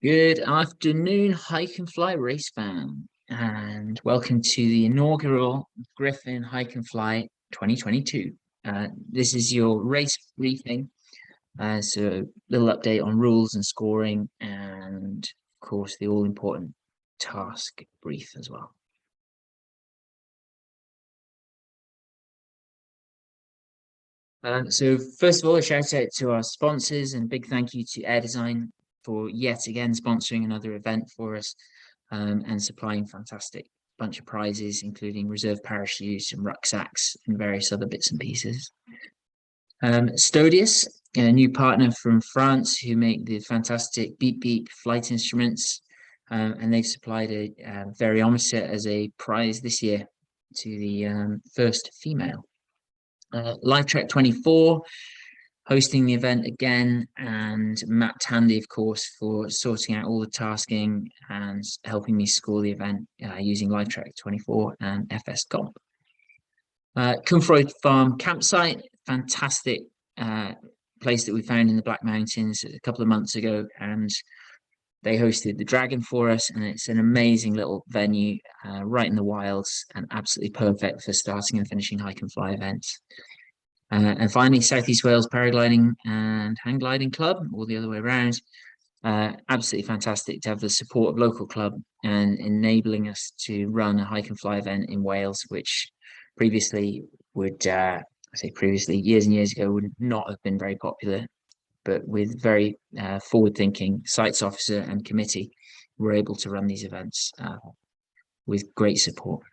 Good afternoon, hike and fly race fan, and welcome to the inaugural Gryfn Hike and Fly 2022. This is your race briefing, so a little update on rules and scoring, and of course the all-important task brief as well. So first of all, a shout out to our sponsors and big thank you to Air Design for yet again sponsoring another event for us and supplying fantastic bunch of prizes, including reserve parachutes and rucksacks and various other bits and pieces. Stodius, a new partner from France who make the fantastic Beep Beep flight instruments, and they've supplied a variometer as a prize this year to the first female. LiveTrack 24 hosting the event again, and Matt Tandy, of course, for sorting out all the tasking and helping me score the event using LiveTrack 24 and FS Comp. Cumfroy Farm campsite, fantastic place that we found in the Black Mountains a couple of months ago, and they hosted the Dragon for us, and it's an amazing little venue right in the wilds and absolutely perfect for starting and finishing hike and fly events. And finally, Southeast Wales Paragliding and Hang Gliding Club, or the other way around. Absolutely fantastic to have the support of local club and enabling us to run a hike and fly event in Wales, which previously would, I say previously, years and years ago, would not have been very popular. But with very forward-thinking sites officer and committee, we're able to run these events with great support.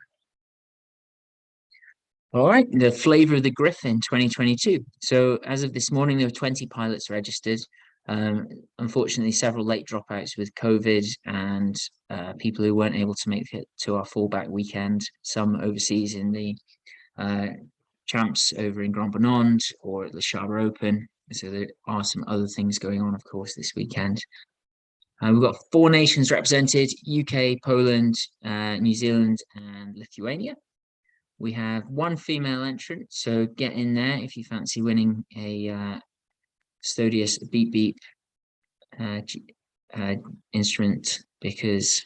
All right, the Flavour of the Gryfn 2022. So as of this morning, there were 20 pilots registered. Unfortunately, several late dropouts with COVID and people who weren't able to make it to our fallback weekend, some overseas in the champs over in Grand Bonnand or at the Sharper Open. So there are some other things going on, of course, this weekend. We've got 4 nations represented: UK, Poland, New Zealand, and Lithuania. We have 1 female entrant, so get in there if you fancy winning a Stodius Beep Beep instrument, because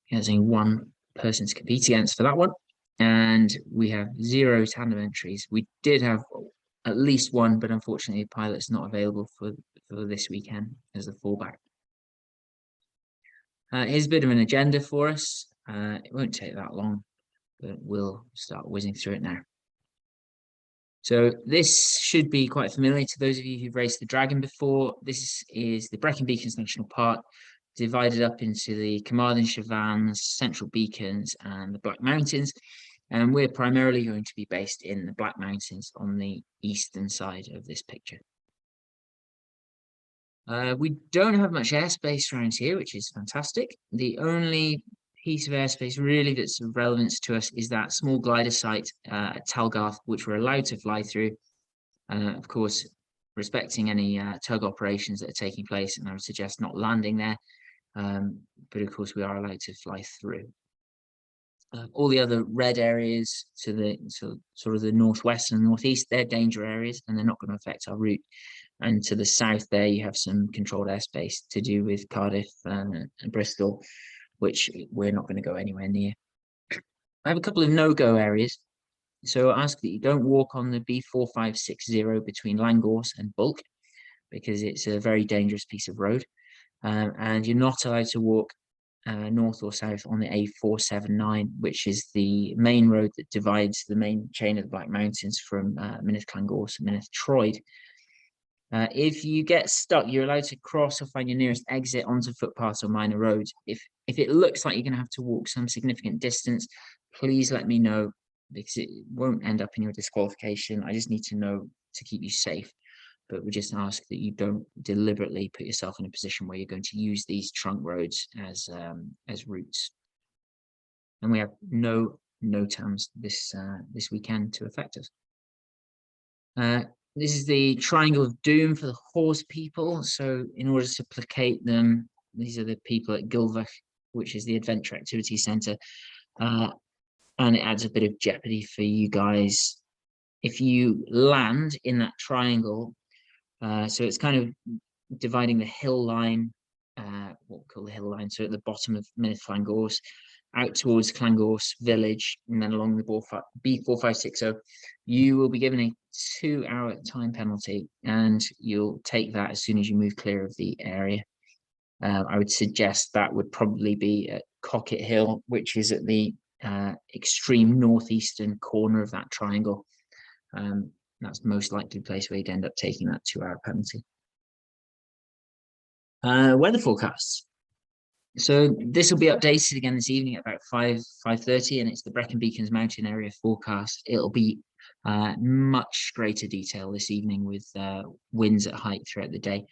there's only 1 person to compete against for that one. And we have 0 tandem entries. We did have at least 1, but unfortunately the pilot's not available for this weekend as a fallback. Here's a bit of an agenda for us. It won't take that long, but we'll start whizzing through it now. So this should be quite familiar to those of you who've raced the Dragon before. This is the Brecon Beacons National Park, divided up into the Carmarthen Chevelns, Central Beacons, and the Black Mountains. And we're primarily going to be based in the Black Mountains on the eastern side of this picture. We don't have much airspace around here, which is fantastic. The only piece of airspace really that's of relevance to us is that small glider site at Talgarth, which we're allowed to fly through. Of course, respecting any tug operations that are taking place, and I would suggest not landing there. But of course, we are allowed to fly through. All the other red areas to sort of the northwest and northeast, they're danger areas, and they're not going to affect our route. And to the south there, you have some controlled airspace to do with Cardiff and Bristol, which we're not going to go anywhere near. I have a couple of no-go areas. So I ask that you don't walk on the B4560 between Langorse and Bulk, because it's a very dangerous piece of road. And you're not allowed to walk north or south on the A479, which is the main road that divides the main chain of the Black Mountains from Mynydd Llangorse and Mynydd Troed. If you get stuck, you're allowed to cross or find your nearest exit onto footpaths or minor roads. If it looks like you're going to have to walk some significant distance, please let me know, because it won't end up in your disqualification. I just need to know to keep you safe. But we just ask that you don't deliberately put yourself in a position where you're going to use these trunk roads as routes. And we have no TAMs this weekend to affect us. This is the Triangle of Doom for the horse people. So in order to placate them, these are the people at Gilvach, which is the Adventure Activity Centre. And it adds a bit of jeopardy for you guys. If you land in that triangle, so it's kind of dividing the hill line what we call the hill line, so at the bottom of Mynydd Llangors, out towards Llangors village, and then along the B4560, you will be given a 2-hour time penalty, and you'll take that as soon as you move clear of the area. I would suggest that would probably be at Cocket Hill, which is at the extreme northeastern corner of that triangle. That's the most likely place where you'd end up taking that 2-hour penalty. Weather forecasts. So this will be updated again this evening at about 5:30, and it's the Brecon Beacons mountain area forecast. It'll be much greater detail this evening with winds at height throughout the day.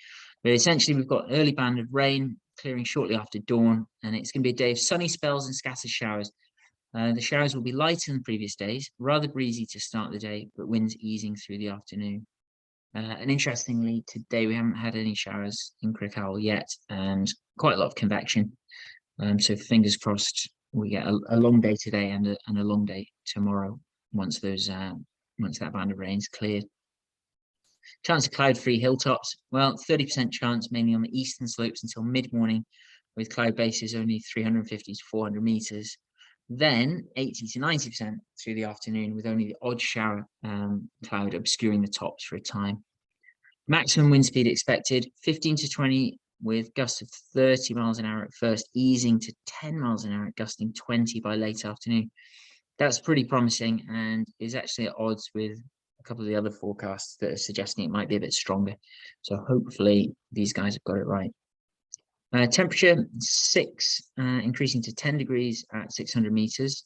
But essentially, we've got early band of rain clearing shortly after dawn, and it's going to be a day of sunny spells and scattered showers. The showers will be lighter than previous days, rather breezy to start the day, but winds easing through the afternoon. And interestingly, today we haven't had any showers in Crickhowell yet, and quite a lot of convection. So fingers crossed we get a long day today and a long day tomorrow once that band of rain's cleared. Chance of cloud-free hilltops. Well, 30% chance mainly on the eastern slopes until mid-morning, with cloud bases only 350 to 400 meters. Then 80 to 90% through the afternoon, with only the odd shower cloud obscuring the tops for a time. Maximum wind speed expected 15 to 20, with gusts of 30 miles an hour at first, easing to 10 miles an hour, gusting 20 by late afternoon. That's pretty promising and is actually at odds with a couple of the other forecasts that are suggesting it might be a bit stronger. So hopefully these guys have got it right. Temperature 6 increasing to 10 degrees at 600 meters,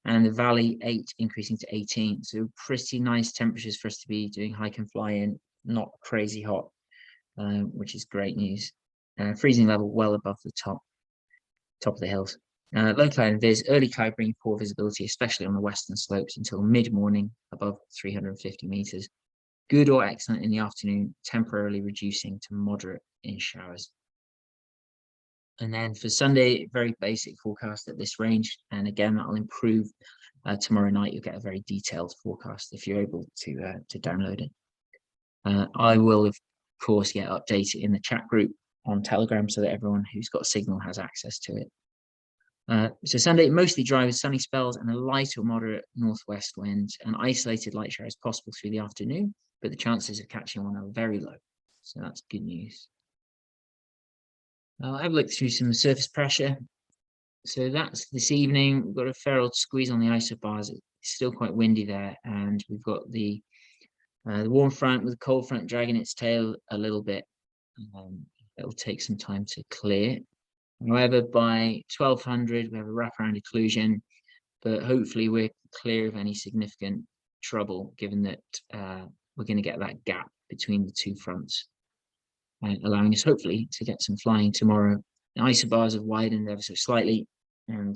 and the valley 8 increasing to 18. So pretty nice temperatures for us to be doing hike and fly in, not crazy hot, which is great news. Freezing level well above the top of the hills. Low cloud and viz, early cloud bringing poor visibility, especially on the western slopes, until mid-morning above 350 meters. Good or excellent in the afternoon, temporarily reducing to moderate in showers. And then for Sunday, very basic forecast at this range. And again, that'll improve tomorrow night. You'll get a very detailed forecast if you're able to download it. I will, of course, update it in the chat group on Telegram so that everyone who's got Signal has access to it. So Sunday, mostly dry with sunny spells and a light or moderate northwest wind, and isolated light showers possible through the afternoon, but the chances of catching one are very low. So that's good news. I'll have a look through some surface pressure. So that's this evening. We've got a fair old squeeze on the isobars. It's still quite windy there, and we've got the warm front with the cold front dragging its tail a little bit. It'll take some time to clear. However, by 1200, we have a wraparound occlusion, but hopefully we're clear of any significant trouble, given that we're going to get that gap between the two fronts, allowing us hopefully to get some flying tomorrow. The isobars have widened ever so slightly, and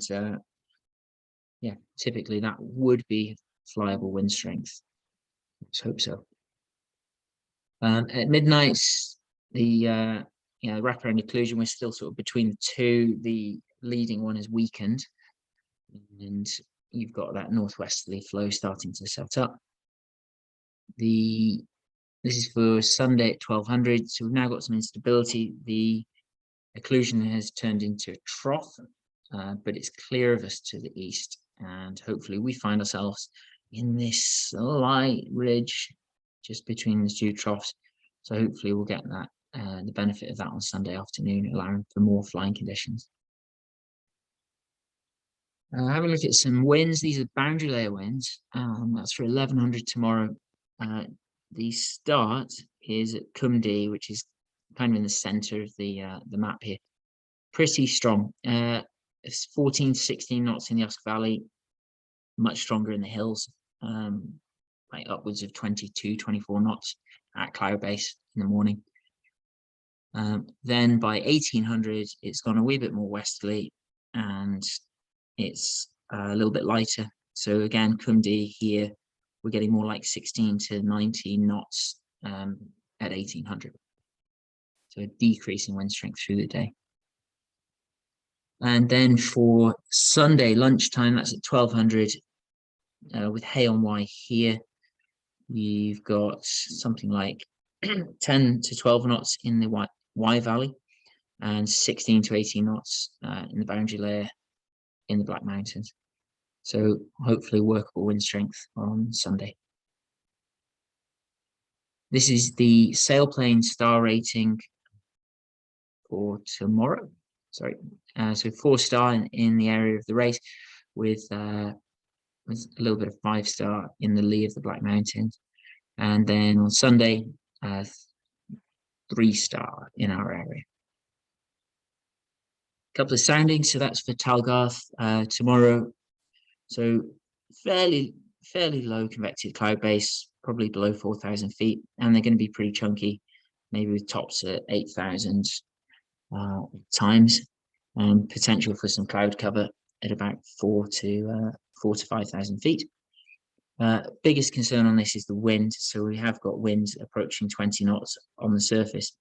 typically that would be flyable wind strength. Let's hope so. At midnight, the wraparound occlusion, we're still sort of between the two. The leading one is weakened, and you've got that northwesterly flow starting to set up. This is for Sunday at 1200, so we've now got some instability. The occlusion has turned into a trough, but it's clear of us to the east, and hopefully we find ourselves in this slight ridge just between the two troughs. So hopefully we'll get that the benefit of that on Sunday afternoon, allowing for more flying conditions. Have a look at some winds. These are boundary layer winds. That's for 1100 tomorrow. The start is at Cumdee, which is kind of in the center of the map here. Pretty strong. It's 14 to 16 knots in the Usk Valley, much stronger in the hills, like upwards of 22, 24 knots at cloud base in the morning. Then by 1800, it's gone a wee bit more westerly, and it's a little bit lighter. So again, Cumdee here, we're getting more like 16 to 19 knots at 1800. So a decrease in wind strength through the day. And then for Sunday lunchtime, that's at 1200, with Hay on Wye here, you've got something like 10 to 12 knots in the Wye Valley. and 16 to 18 knots in the boundary layer in the Black Mountains. So hopefully workable wind strength on Sunday. This is the sailplane star rating for tomorrow. Sorry, so 4-star in the area of the race, with a little bit of 5-star in the lee of the Black Mountains, and then on Sunday, 3-star in our area. A couple of soundings, so that's for Talgarth tomorrow. So fairly low convective cloud base, probably below 4,000 feet, and they're going to be pretty chunky, maybe with tops at 8,000 times, and potential for some cloud cover at about 4 to 5,000 feet. Biggest concern on this is the wind. So we have got winds approaching 20 knots on the surface.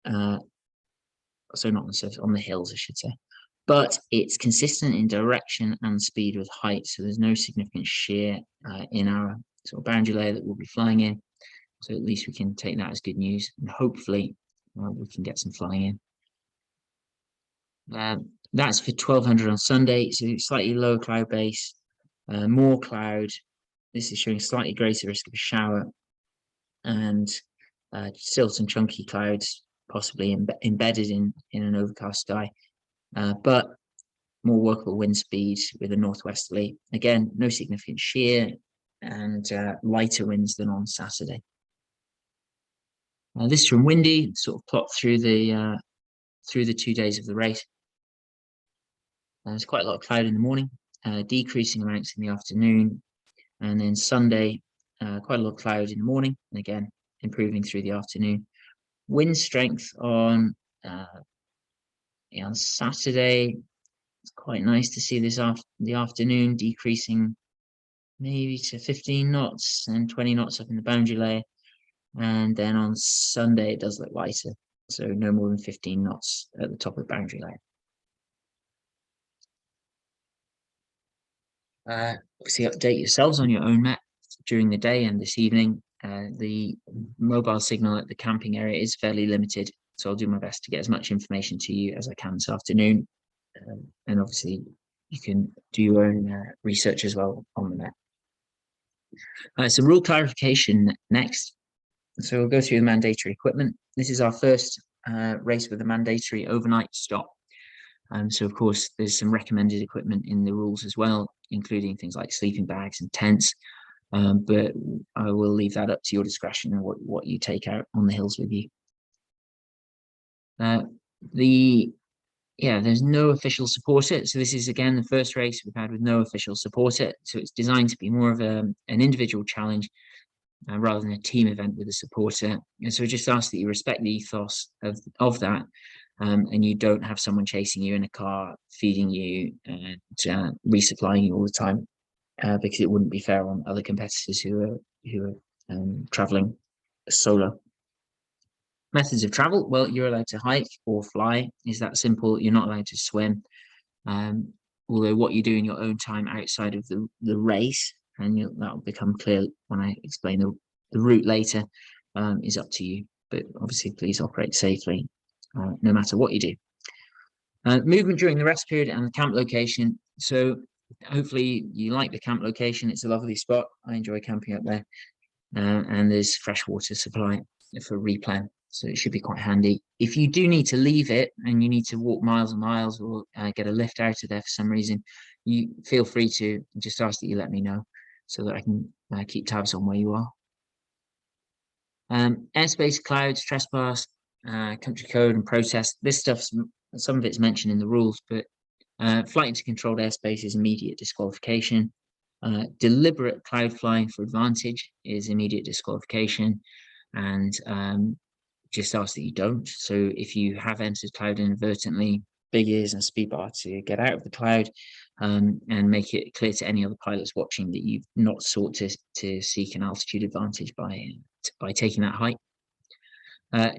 So not on the surface, on the hills, I should say. But it's consistent in direction and speed with height. So there's no significant shear in our sort of boundary layer that we'll be flying in. So at least we can take that as good news, and hopefully we can get some flying in. That's for 1200 on Sunday. So slightly lower cloud base, more cloud. This is showing slightly greater risk of a shower, and still some chunky clouds possibly embedded in an overcast sky, but more workable wind speed with a northwesterly. Again, no significant shear, and lighter winds than on Saturday. This is from Windy, sort of plot through the 2 days of the race. There's quite a lot of cloud in the morning, decreasing amounts in the afternoon, and then Sunday, quite a lot of cloud in the morning, and again, improving through the afternoon. Wind strength on Saturday, it's quite nice to see this the afternoon decreasing maybe to 15 knots and 20 knots up in the boundary layer. And then on Sunday, it does look lighter. So no more than 15 knots at the top of the boundary layer. Obviously, update yourselves on your own map during the day and this evening. The mobile signal at the camping area is fairly limited, so I'll do my best to get as much information to you as I can this afternoon. And obviously, you can do your own research as well on the map. So rule clarification next. So we'll go through the mandatory equipment. This is our first race with a mandatory overnight stop. So of course, there's some recommended equipment in the rules as well, including things like sleeping bags and tents. But I will leave that up to your discretion and what you take out on the hills with you. There's no official supporter. So this is, again, the first race we've had with no official supporter. So it's designed to be more of an individual challenge rather than a team event with a supporter. And so we just ask that you respect the ethos of that, and you don't have someone chasing you in a car, feeding you and resupplying you all the time, because it wouldn't be fair on other competitors who are traveling solo. Methods of travel, well, you're allowed to hike or fly. Is that simple? You're not allowed to swim. Although what you do in your own time outside of the race, and that'll become clear when I explain the route later, is up to you. But obviously, please operate safely, no matter what you do. Movement during the rest period and the camp location. So hopefully you like the camp location. It's a lovely spot. I enjoy camping up there. And there's fresh water supply for replan. So it should be quite handy. If you do need to leave it and you need to walk miles and miles or get a lift out of there for some reason, you feel free to just ask that you let me know so that I can keep tabs on where you are. Airspace, clouds, trespass, country code and protest. This stuff's, some of it's mentioned in the rules, but flight into controlled airspace is immediate disqualification. Deliberate cloud flying for advantage is immediate disqualification, and just ask that you don't. So if you have entered cloud inadvertently, big ears and speed bar to get out of the cloud, and make it clear to any other pilots watching that you've not sought to seek an altitude advantage by taking that height.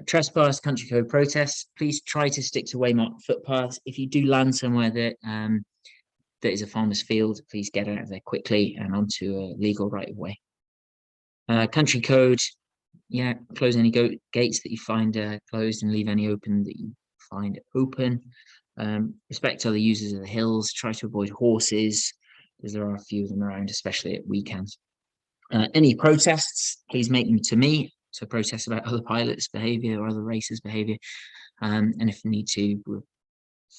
Trespass, country code protests, please try to stick to waymarked footpaths. If you do land somewhere that is a farmer's field, please get out of there quickly and onto a legal right of way. Country code, close any gates that you find closed and leave any open that you find open. Respect other users of the hills. Try to avoid horses, because there are a few of them around, especially at weekends. Any protests, please make them to me. So protest about other pilots' behaviour or other racers' behaviour. And if we need to, we'll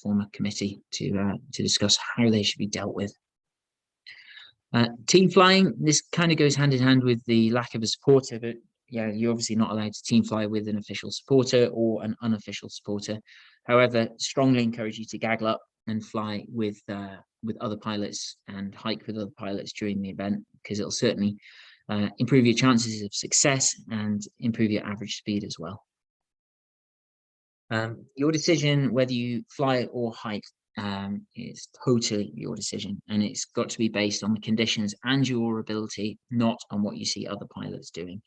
form a committee to discuss how they should be dealt with. Team flying, this kind of goes hand in hand with the lack of a supporter, but yeah, you're obviously not allowed to team fly with an official supporter or an unofficial supporter. However, strongly encourage you to gaggle up and fly with other pilots and hike with other pilots during the event, because it'll certainly improve your chances of success and improve your average speed as well. Your decision whether you fly or hike is totally your decision, and it's got to be based on the conditions and your ability, not on what you see other pilots doing.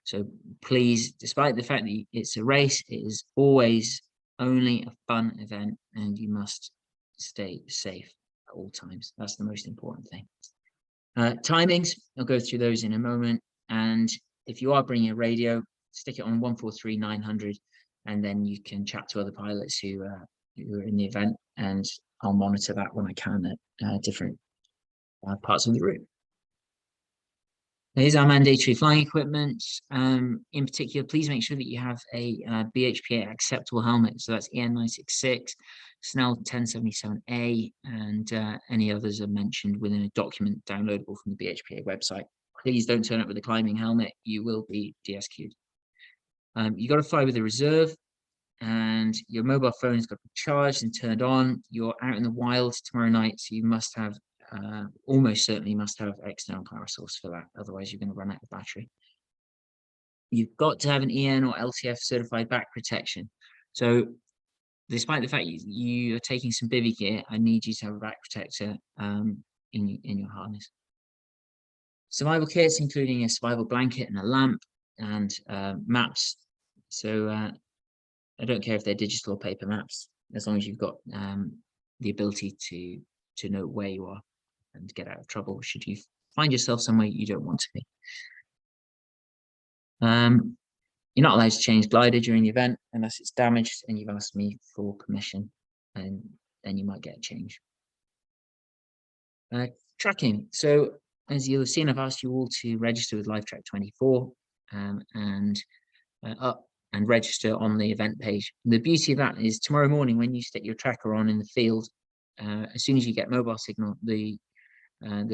So please, despite the fact that it's a race, it is always only a fun event, and you must stay safe at all times. That's the most important thing. Timings, I'll go through those in a moment. And if you are bringing a radio, stick it on 143-900, and then you can chat to other pilots who are in the event, and I'll monitor that when I can at different parts of the route. Here's our mandatory flying equipment. In particular, please make sure that you have a BHPA acceptable helmet. So that's EN 966, Snell 1077A, and any others are mentioned within a document downloadable from the BHPA website. Please don't turn up with a climbing helmet. You will be DSQ'd. You've got to fly with a reserve, and your mobile phone's got to be charged and turned on. You're out in the wild tomorrow night, so you must have almost certainly must have external power source for that, otherwise you're going to run out of battery. You've got to have an EN or LTF certified back protection. So despite the fact you are taking some bivy gear, I need you to have a back protector in your harness. Survival kits, including a survival blanket and a lamp, and maps. So I don't care if they're digital or paper maps, as long as you've got the ability to know where you are and get out of trouble should you find yourself somewhere you don't want to be. You're not allowed to change glider during the event unless it's damaged and you've asked me for permission, and then you might get a change. Tracking. So as you'll have seen, I've asked you all to register with LifeTrack 24 and register on the event page. The beauty of that is tomorrow morning when you stick your tracker on in the field, as soon as you get mobile signal, the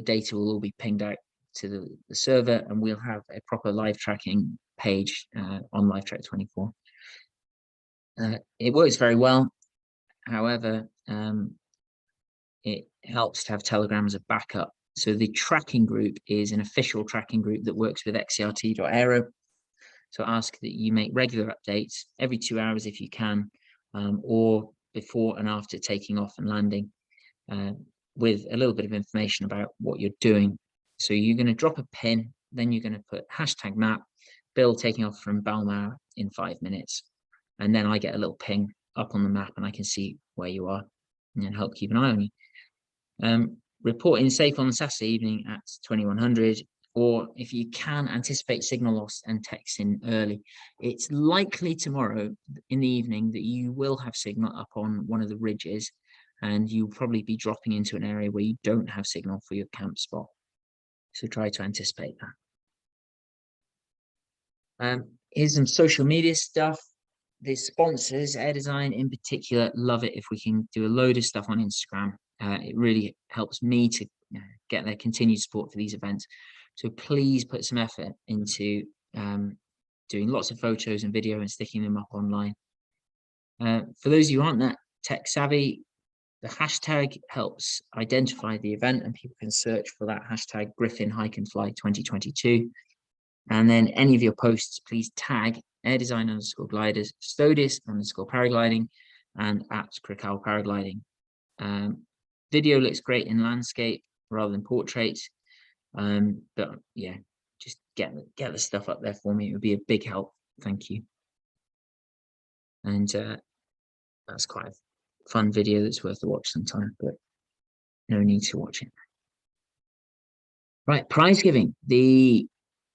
data will all be pinged out to the server, and we'll have a proper live tracking page on LifeTrack 24. It works very well. However, it helps to have Telegram as a backup. So the tracking group is an official tracking group that works with xcrt.aero. So ask that you make regular updates every 2 hours if you can, or before and after taking off and landing, with a little bit of information about what you're doing. So you're going to drop a pin, then you're going to put #map, Bill taking off from Balmoral in 5 minutes. And then I get a little ping up on the map and I can see where you are and help keep an eye on you. Report in safe on Saturday evening at 2100, or if you can anticipate signal loss and text in early. It's likely tomorrow in the evening that you will have signal up on one of the ridges, and you'll probably be dropping into an area where you don't have signal for your camp spot. So try to anticipate that. Here's some social media stuff. The sponsors, Air Design in particular, love it if we can do a load of stuff on Instagram. It really helps me to get their continued support for these events. So please put some effort into doing lots of photos and video and sticking them up online. For those of you who aren't that tech savvy, the hashtag helps identify the event, and people can search for that hashtag Gryfn Hike and Fly 2022. And then any of your posts, please tag airdesign_gliders, Stodis_paragliding, and at Crickhowell Paragliding. Video looks great in landscape rather than portrait, but yeah, just get the stuff up there for me. It would be a big help. Thank you. And that's quite a fun video that's worth a watch sometime, but no need to watch it. Right, prize giving. The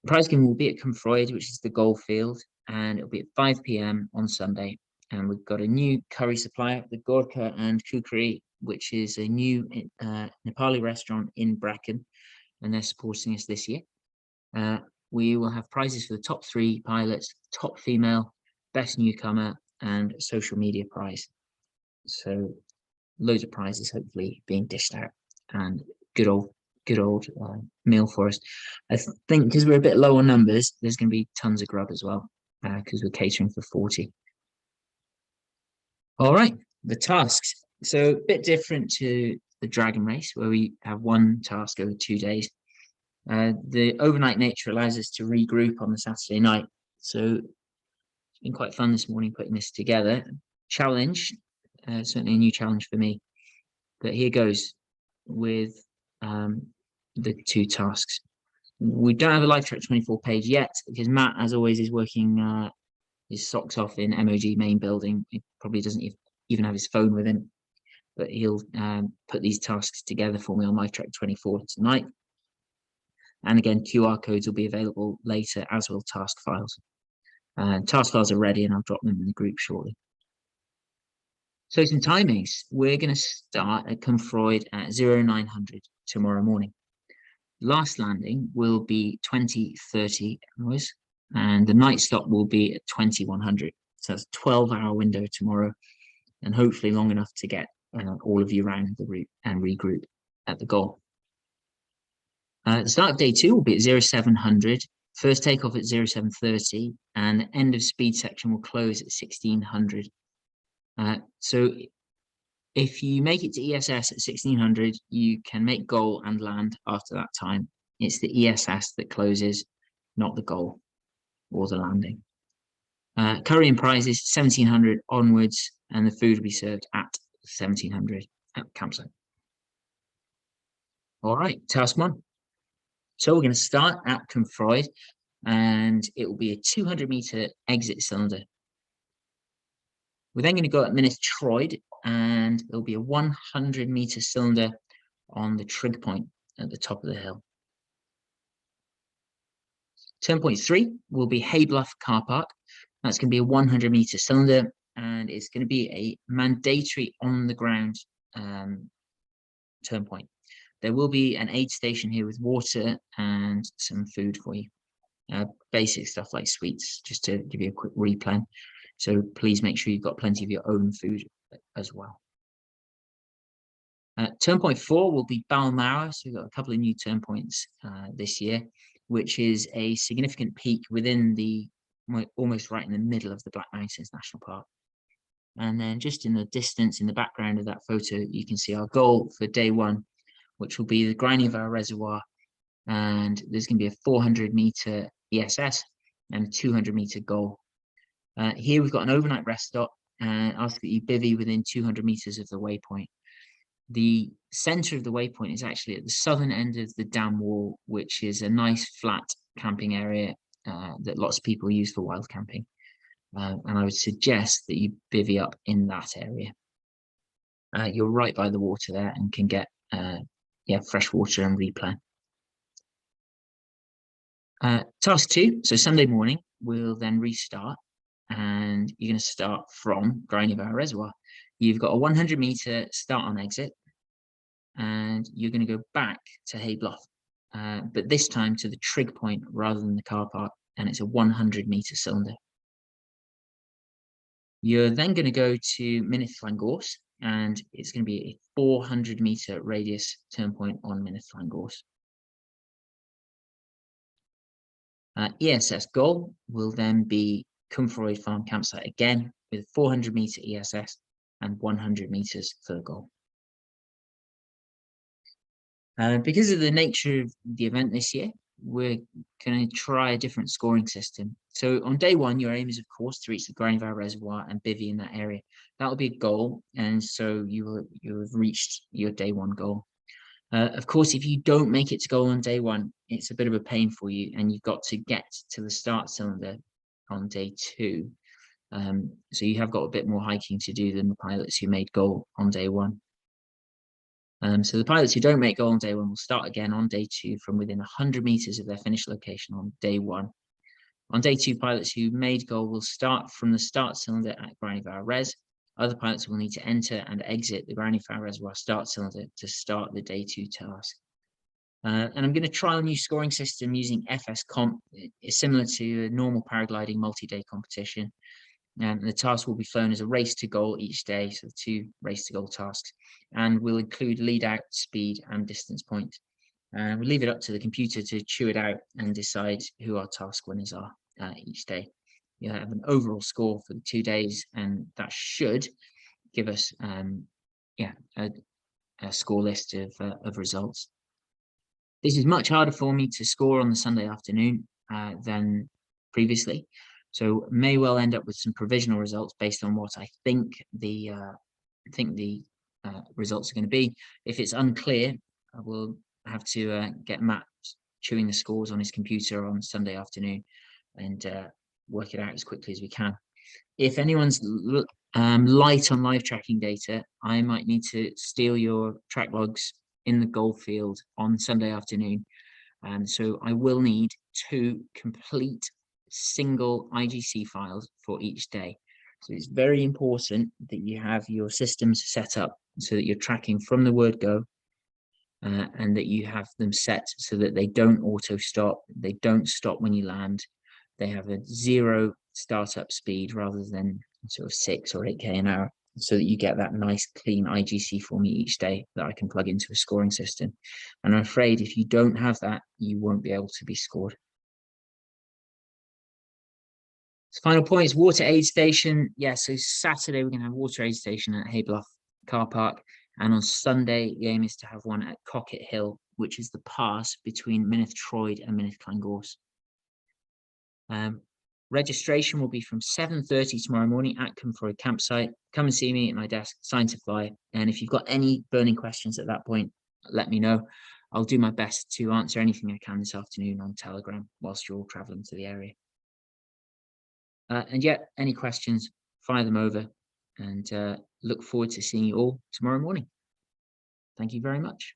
prize giving will be at Cumfroid, which is the golf field, and it'll be at 5 p.m. on Sunday. and we've got a new curry supplier, the Gorkha and Kukri, which is a new Nepali restaurant in Bracken, and they're supporting us this year. We will have prizes for the top 3 pilots, top female, best newcomer, and social media prize. So loads of prizes hopefully being dished out, and good old meal for us. I think because we're a bit low on numbers, there's going to be tons of grub as well, because we're catering for 40. All right, the tasks. So a bit different to the dragon race, where we have one task over 2 days. The overnight nature allows us to regroup on the Saturday night. So it's been quite fun this morning putting this together. Challenge, certainly a new challenge for me. But here goes with the 2 tasks. We don't have a Live Track 24 page yet, because Matt, as always, is working his socks off in MOG main building. He probably doesn't even have his phone with him, but he'll put these tasks together for me on Live Track 24 tonight. And again, QR codes will be available later, as will task files. Task files are ready, and I'll drop them in the group shortly. So some timings. We're going to start at Cumfroyd at 0900 tomorrow morning. Last landing will be 20:30 hours, and the night stop will be at 2100. So that's a 12-hour window tomorrow, and hopefully long enough to get all of you around the route and regroup at the goal. The start of day 2 will be at 0700, first takeoff at 0730, and the end of speed section will close at 1600. So if you make it to ESS at 1600, you can make goal and land after that time. It's the ESS that closes, not the goal or the landing. Curry and prizes 1700 onwards, and the food will be served at 1700 at the campsite. All right, task 1. So we're going to start at Cumfroyd, and it will be a 200-meter exit cylinder. We're then going to go at Troyd, and there'll be a 100-meter cylinder on the trig point at the top of the hill. Turn point 3 will be Haybluff car park. That's going to be a 100-meter cylinder, and it's going to be a mandatory on-the-ground turn point. There will be an aid station here with water and some food for you. Basic stuff like sweets, just to give you a quick replan. So please make sure you've got plenty of your own food as well. Turn point 4 will be Balmoral. So we've got a couple of new turn points this year, which is a significant peak within the, almost right in the middle of the Black Mountains National Park. And then just in the distance, in the background of that photo, you can see our goal for day 1, which will be the Gryfn Reservoir. And there's going to be a 400-meter ESS and a 200-meter goal. Here we've got an overnight rest stop, and ask that you bivvy within 200 meters of the waypoint. The center of the waypoint is actually at the southern end of the dam wall, which is a nice flat camping area that lots of people use for wild camping. And I would suggest that you bivvy up in that area. You're right by the water there and can get fresh water and replan. Task 2, so Sunday morning, we'll then restart, and you're going to start from Gryfn Reservoir. You've got a 100-meter start on exit, and you're going to go back to Haybluff, but this time to the trig point rather than the car park, and it's a 100-meter cylinder. You're then going to go to Mynydd Llangors, and it's going to be a 400-meter radius turn point on Mynydd Llangors. ESS goal will then be Cumfroyd Farm campsite again with 400-meter ESS and 100 meters for the goal. Because of the nature of the event this year, we're going to try a different scoring system. So on day 1, your aim is, of course, to reach the Gryfn Reservoir and bivvy in that area. That will be a goal, and so you have reached your day 1 goal. Of course, if you don't make it to goal on day 1, it's a bit of a pain for you, and you've got to get to the start cylinder on day 2. So you have got a bit more hiking to do than the pilots who made goal on day 1. So the pilots who don't make goal on day 1 will start again on day 2 from within 100 meters of their finish location on day 1. On day 2, pilots who made goal will start from the start cylinder at Gryfn res. Other pilots will need to enter and exit the Gryfn reservoir start cylinder to start the day 2 task. And I'm going to trial a new scoring system using FS Comp. It's similar to a normal paragliding multi-day competition. And the task will be flown as a race to goal each day, so 2 race to goal tasks, and will include lead out, speed, and distance point. We'll leave it up to the computer to chew it out and decide who our task winners are each day. You'll have an overall score for the 2 days, and that should give us a score list of results. This is much harder for me to score on the Sunday afternoon than previously, so may well end up with some provisional results based on what I think the results are going to be. If it's unclear, I will have to get Matt chewing the scores on his computer on Sunday afternoon and work it out as quickly as we can. If anyone's light on live tracking data, I might need to steal your track logs in the goal field on Sunday afternoon. So I will need 2 complete single IGC files for each day. So it's very important that you have your systems set up so that you're tracking from the word go, and that you have them set so that they don't auto stop, they don't stop when you land, they have a 0 startup speed rather than sort of 6 or 8k an hour, so that you get that nice clean IGC for me each day that I can plug into a scoring system. And I'm afraid if you don't have that, you won't be able to be scored. So final point is water aid station. Yeah, so Saturday we're going to have water aid station at Haybluff car park, and on Sunday the aim is to have one at Cocket Hill, which is the pass between Mynydd Troed and Mynydd Llangors. Registration will be from 7:30 tomorrow morning at Cymfroy campsite. Come and see me at my desk, sign to fly. And if you've got any burning questions at that point, let me know. I'll do my best to answer anything I can this afternoon on Telegram whilst you're all traveling to the area. And yet, any questions, fire them over, and look forward to seeing you all tomorrow morning. Thank you very much.